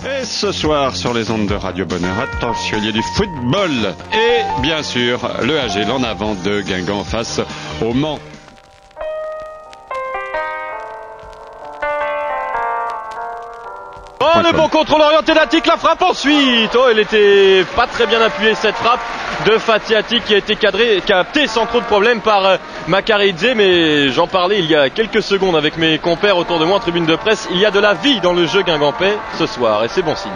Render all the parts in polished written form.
Et ce soir sur les ondes de Radio Bonheur, attention, il y a du football et bien sûr le AG l'en avant de Guingamp face au Mans. Oh, le bon contrôle orienté d'Attic, la frappe ensuite. Oh, elle était pas très bien appuyée cette frappe de Fatih Attic qui a été captée sans trop de problème par Makaridze. Mais j'en parlais il y a quelques secondes avec mes compères autour de moi en tribune de presse. Il y a de la vie dans le jeu guingampais ce soir et c'est bon signe.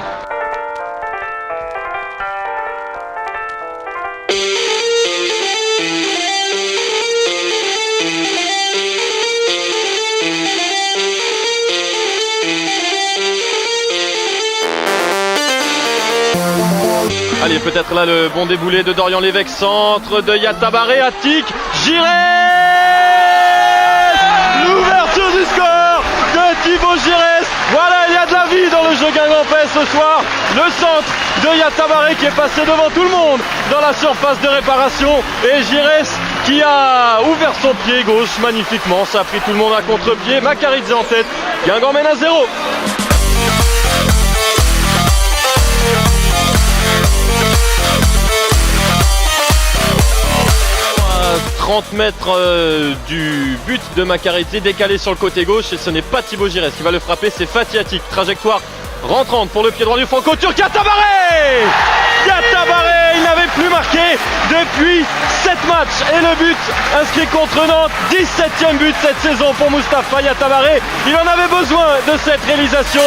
Allez, peut-être là le bon déboulé de Dorian Lévesque, centre de Yatabaré, Attic, Giresse, l'ouverture du score de Thibaut Giresse. Voilà, il y a de la vie dans le jeu guingampais ce soir. Le centre de Yatabaré qui est passé devant tout le monde dans la surface de réparation et Giresse qui a ouvert son pied gauche magnifiquement. Ça a pris tout le monde à contre-pied. Makaridze en tête. Guingamp mène à 0. 30 mètres du but de Makaridze, décalé sur le côté gauche et ce n'est pas Thibaut Giresse qui va le frapper, c'est Fatih Attic. Trajectoire rentrante pour le pied droit du franco-turc. Yatabaré, il n'avait plus marqué depuis 7 matchs et le but inscrit contre Nantes, 17e but cette saison pour Moustapha Yatabaré. Il en avait besoin de cette réalisation.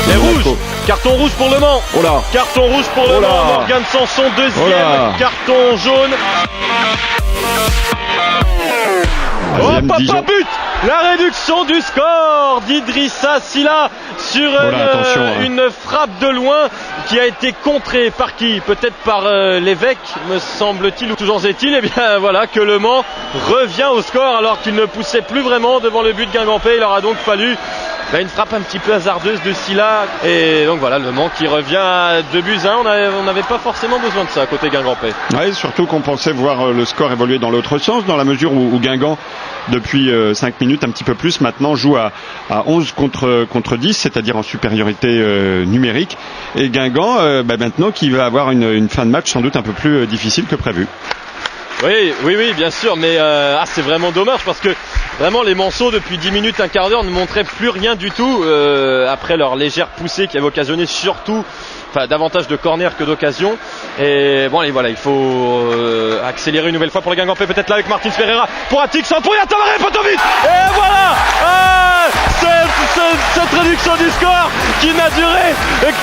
Les rouges, carton rouge pour Le Mans. Oh là. Carton rouge pour Le Mans. Morgan Sanson, deuxième carton jaune. Oh, papa, but. La réduction du score d'Idrissa Silla sur une frappe de loin qui a été contrée par qui? Peut-être par Lévesque, me semble-t-il, ou toujours est-il. Et bien voilà que Le Mans revient au score alors qu'il ne poussait plus vraiment devant le but guingampais. Il aura donc fallu une frappe un petit peu hasardeuse de Silla. Et donc voilà, Le Mans qui revient à 2-1. On n'avait pas forcément besoin de ça côté guingampais. Oui, surtout qu'on pensait voir le score évoluer dans l'autre sens, dans la mesure où Guingamp, depuis 5 minutes, un petit peu plus, maintenant joue à 11 contre 10, c'est-à-dire en supériorité numérique. Et Guingamp, maintenant, qui va avoir une fin de match sans doute un peu plus difficile que prévu. Oui, bien sûr, mais c'est vraiment dommage parce que vraiment les Manceaux depuis 10 minutes, un quart d'heure ne montraient plus rien du tout après leur légère poussée qui avait occasionné surtout davantage de corners que d'occasions. Et bon, allez, voilà, il faut accélérer une nouvelle fois pour le Guingampais, peut-être là avec Martins Ferreira pour Attic, centre pour Yatabaré, Potovic. Et voilà cette réduction du score qui n'a duré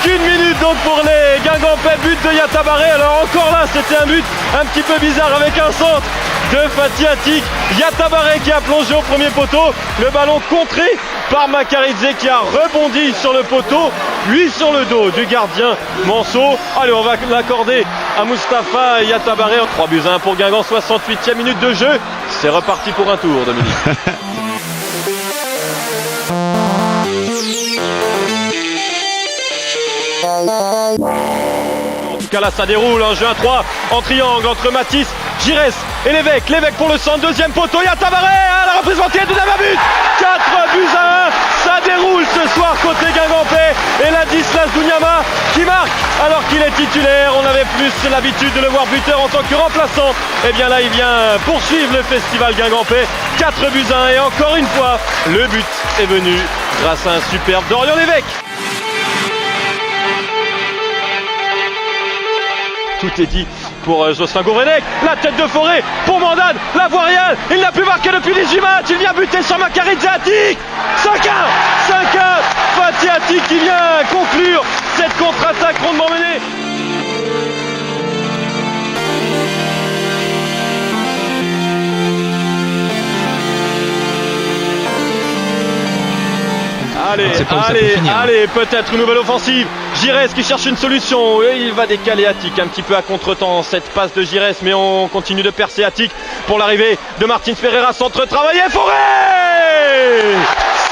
qu'une minute donc pour les Guingampais, but de Yatabaré. Alors encore là, c'était un but un petit peu bizarre avec un centre de Fatih Attic. Yatabaré qui a plongé au premier poteau, le ballon contré par Makaridze qui a rebondi sur le poteau, lui sur le dos du gardien Manceau. Allez, on va l'accorder à Moustapha Yatabaré. 3-1 pour Guingamp, 68e minute de jeu. C'est reparti pour un tour, Dominique. En tout cas là ça déroule, un jeu à 3 en triangle entre Matisse, Giresse et Lévesque. Lévesque pour le centre, deuxième poteau, Yatabaré à la reprise entière, deuxième but, 4-1, ça déroule ce soir côté guingampais et Ladislas Dougnama qui marque alors qu'il est titulaire. On avait plus l'habitude de le voir buteur en tant que remplaçant. Et bien là il vient poursuivre le festival guingampais, 4-1 et encore une fois le but est venu grâce à un superbe Dorian Lévesque. Tout est dit pour Jocelyn Gourvenec, la tête de Forêt pour Mandane, la voiriale, il n'a plus marqué depuis 18 matchs, il vient buter sur Makaridze. Attic, 5-1, Fatih Attic qui vient conclure cette contre-attaque rondement menée. Allez, peut-être une nouvelle offensive. Giresse qui cherche une solution et il va décaler Attic un petit peu à contre-temps cette passe de Giresse, mais on continue de percer Attic pour l'arrivée de Martins Ferreira, centre travaillé, Forêt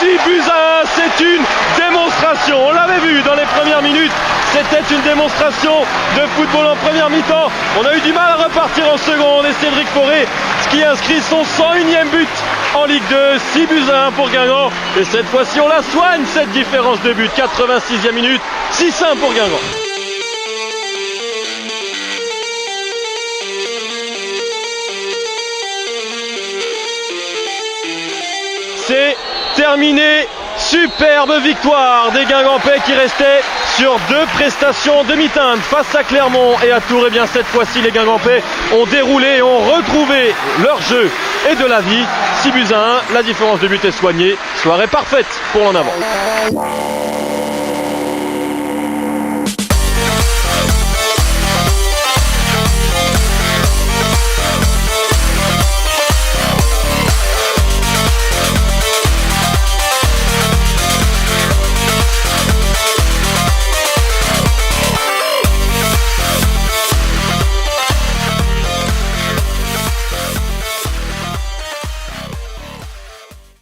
buts à 1, c'est une démonstration. On l'avait vu dans les premières minutes, c'était une démonstration de football en première mi-temps. On a eu du mal à repartir en seconde et Cédric Fauré qui inscrit son 101e but en Ligue 2, 6 buts à 1 pour Guingamp. Et cette fois-ci, on la soigne, cette différence de but. 86e minute, 6-1 pour Guingamp. C'est terminé. Superbe victoire des Guingampais qui restaient sur 2 prestations demi-teintes face à Clermont et à Tours. Et bien cette fois-ci, les Guingampais ont déroulé et ont retrouvé leur jeu et de la vie. 6 buts à 1, la différence de but est soignée. Soirée parfaite pour l'en avant.